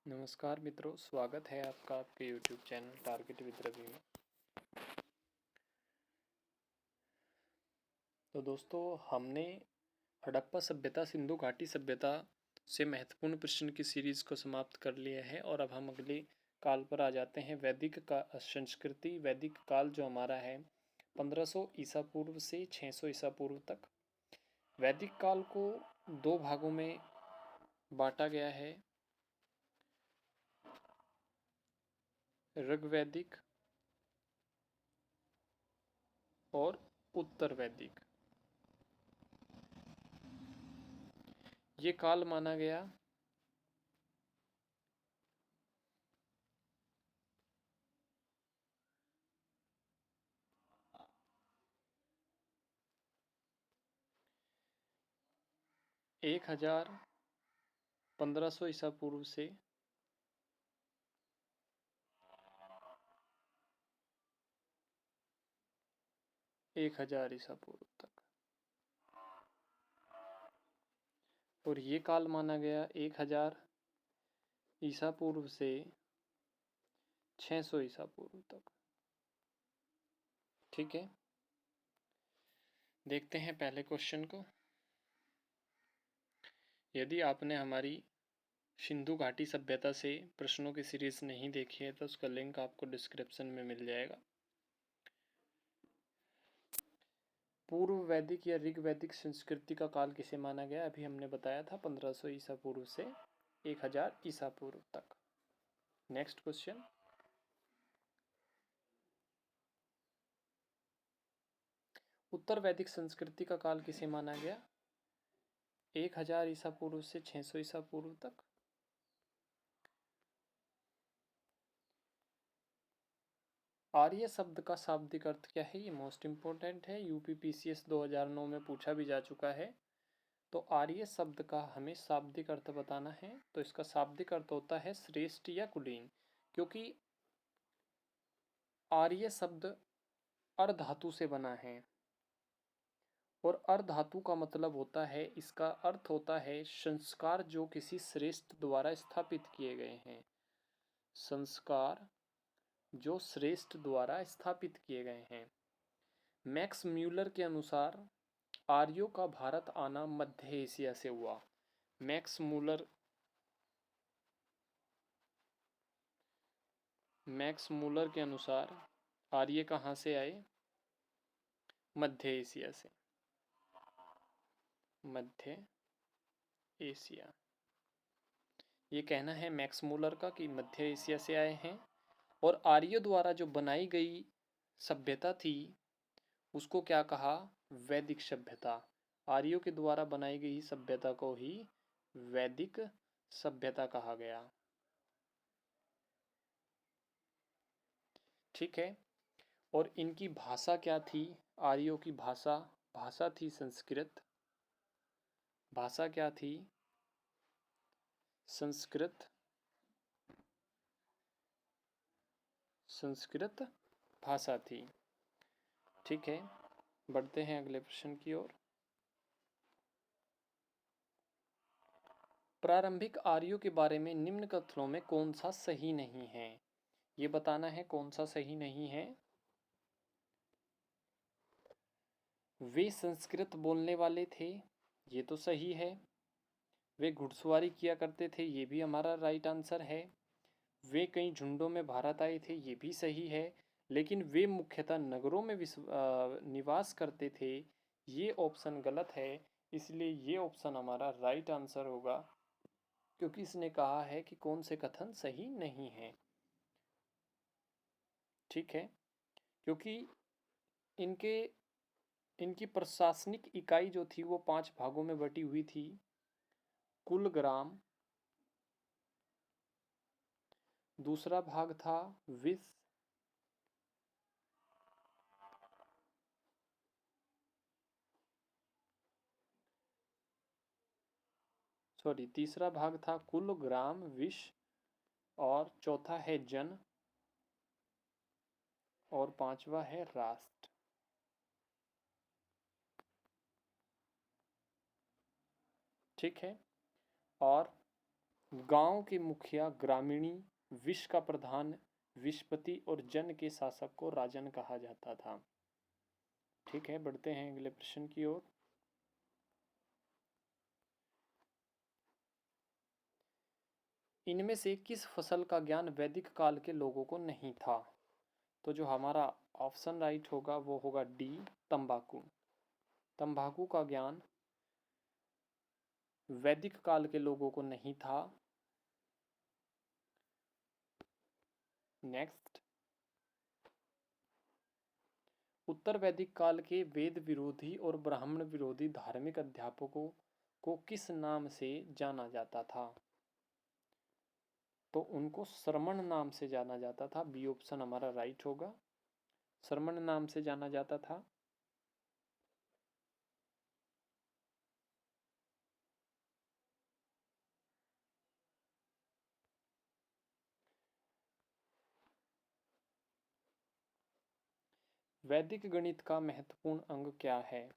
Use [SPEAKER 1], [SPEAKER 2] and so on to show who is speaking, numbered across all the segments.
[SPEAKER 1] नमस्कार मित्रों, स्वागत है आपका आपके YouTube channel target with Ravi में। तो दोस्तों, हमने हड़प्पा सभ्यता सिंधु घाटी सभ्यता से महत्वपूर्ण प्रश्न की सीरीज को समाप्त कर लिया है और अब हम अगले काल पर आ जाते हैं। वैदिक का संस्कृति, वैदिक काल जो हमारा है 1500 ईसा पूर्व से 600 ईसा पूर्व तक। वैदिक काल को दो भागों में बांटा गया है, ऋग्वैदिक और उत्तर वैदिक। ये काल माना गया 1500 ईसा पूर्व से 1000 ईसा पूर्व तक, और ये काल माना गया 1000 ईसा पूर्व से 600 ईसा पूर्व तक। ठीक है, देखते हैं पहले क्वेश्चन को। यदि आपने हमारी सिंधु घाटी सभ्यता से प्रश्नों की सीरीज नहीं देखी है तो उसका लिंक आपको डिस्क्रिप्शन में मिल जाएगा। पूर्व वैदिक या ऋग वैदिक संस्कृति का काल किसे माना गया? अभी हमने बताया था 1500 ईसा पूर्व से 1000 ईसा पूर्व तक। नेक्स्ट क्वेश्चन, उत्तर वैदिक संस्कृति का काल किसे माना गया? 1000 ईसा पूर्व से 600 ईसा पूर्व तक। आर्य शब्द का शाब्दिक अर्थ क्या है? ये मोस्ट इंपॉर्टेंट है, यूपीपीसीएस 2009 में पूछा भी जा चुका है। तो आर्य शब्द का हमें शाब्दिक अर्थ बताना है, तो इसका शाब्दिक अर्थ होता है श्रेष्ठ या कुलीन, क्योंकि आर्य शब्द अर्धातु से बना है और अर्धातु का मतलब होता है, इसका अर्थ होता है संस्कार जो किसी श्रेष्ठ द्वारा स्थापित किए गए हैं। संस्कार जो श्रेष्ठ द्वारा स्थापित किए गए हैं। मैक्स म्यूलर के अनुसार आर्यों का भारत आना मध्य एशिया से हुआ। मैक्स मूलर के अनुसार आर्य कहाँ से आए? मध्य एशिया से। मध्य एशिया, ये कहना है मैक्स मूलर का कि मध्य एशिया से आए हैं। और आर्यों द्वारा जो बनाई गई सभ्यता थी उसको क्या कहा? वैदिक सभ्यता। आर्यों के द्वारा बनाई गई सभ्यता को ही वैदिक सभ्यता कहा गया। ठीक है, और इनकी भाषा क्या थी? आर्यों की भाषा थी संस्कृत। भाषा क्या थी? संस्कृत भाषा थी। ठीक है, बढ़ते हैं अगले प्रश्न की ओर। प्रारंभिक आर्यों के बारे में निम्न कथनों में कौन सा सही नहीं है? ये बताना है कौन सा सही नहीं है। वे संस्कृत बोलने वाले थे, ये तो सही है। वे घुड़सवारी किया करते थे, ये भी हमारा राइट आंसर है। वे कई झुंडों में भारत आए थे, ये भी सही है। लेकिन वे मुख्यतः नगरों में निवास करते थे, ये ऑप्शन गलत है। इसलिए ये ऑप्शन हमारा राइट आंसर होगा, क्योंकि इसने कहा है कि कौन से कथन सही नहीं है। ठीक है, क्योंकि इनकी प्रशासनिक इकाई जो थी वो 5 भागों में बटी हुई थी। कुल ग्राम, दूसरा भाग था विस, तीसरा भाग था कुल ग्राम विश, और चौथा है जन, और पांचवा है राष्ट्र। ठीक है, और गांव के मुखिया ग्रामीणी, विश का प्रधान विशपति और जन के शासक को राजन कहा जाता था। ठीक है, बढ़ते हैं अगले प्रश्न की ओर। इनमें से किस फसल का ज्ञान वैदिक काल के लोगों को नहीं था? तो जो हमारा ऑप्शन राइट होगा वो होगा डी, तंबाकू। तंबाकू का ज्ञान वैदिक काल के लोगों को नहीं था। नेक्स्ट, उत्तर वैदिक काल के वेद विरोधी और ब्राह्मण विरोधी धार्मिक अध्यापकों को किस नाम से जाना जाता था? तो उनको श्रमण नाम से जाना जाता था। बी ऑप्शन हमारा राइट होगा, श्रमण नाम से जाना जाता था। वैदिक गणित का महत्वपूर्ण अंग क्या है?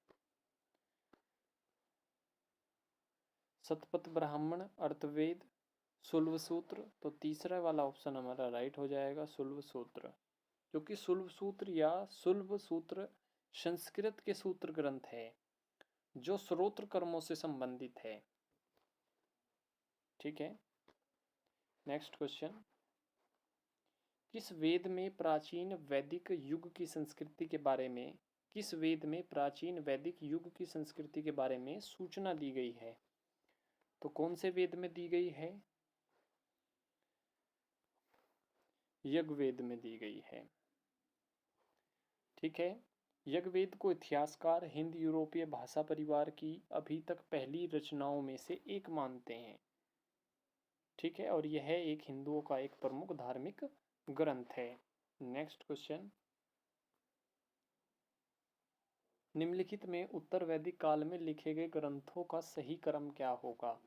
[SPEAKER 1] शतपथ ब्राह्मण, अर्थवेद, शुल्ब सूत्र। तो तीसरा वाला ऑप्शन हमारा राइट हो जाएगा, शुल्ब सूत्र, क्योंकि शुल्ब सूत्र या शुल्ब सूत्र संस्कृत के सूत्र ग्रंथ है जो श्रोत्र कर्मों से संबंधित है। ठीक है, नेक्स्ट क्वेश्चन, किस वेद में प्राचीन वैदिक युग की संस्कृति के बारे में किस वेद में प्राचीन वैदिक युग की संस्कृति के बारे में सूचना दी गई है? तो कौन से वेद में दी गई है? यज्ञवेद में दी गई है। ठीक है, यज्ञवेद को इतिहासकार हिंद यूरोपीय भाषा परिवार की अभी तक पहली रचनाओं में से एक मानते हैं। ठीक है, और यह एक हिंदुओं का एक प्रमुख धार्मिक ग्रंथ है। नेक्स्ट क्वेश्चन, निम्नलिखित में उत्तर वैदिक काल में लिखे गए ग्रंथों का सही क्रम क्या होगा?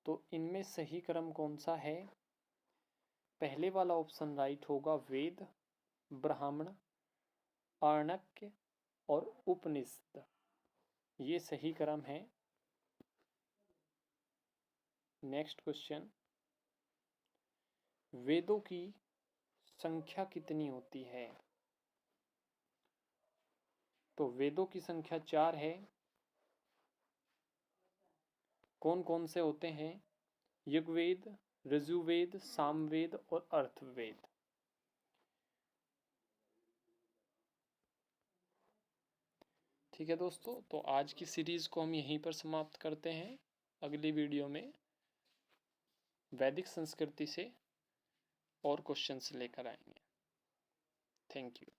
[SPEAKER 1] तो इनमें सही क्रम कौन सा है? पहले वाला ऑप्शन राइट होगा, वेद, ब्राह्मण, आर्णक्य और उपनिषद, ये सही क्रम है। नेक्स्ट क्वेश्चन, वेदों की संख्या कितनी होती है? तो वेदों की संख्या 4 है। कौन कौन से होते हैं? ऋग्वेद, यजुर्वेद, सामवेद और अर्थवेद। ठीक है दोस्तों, तो आज की सीरीज को हम यहीं पर समाप्त करते हैं। अगली वीडियो में वैदिक संस्कृति से और क्वेश्चंस लेकर आएंगे। Thank you.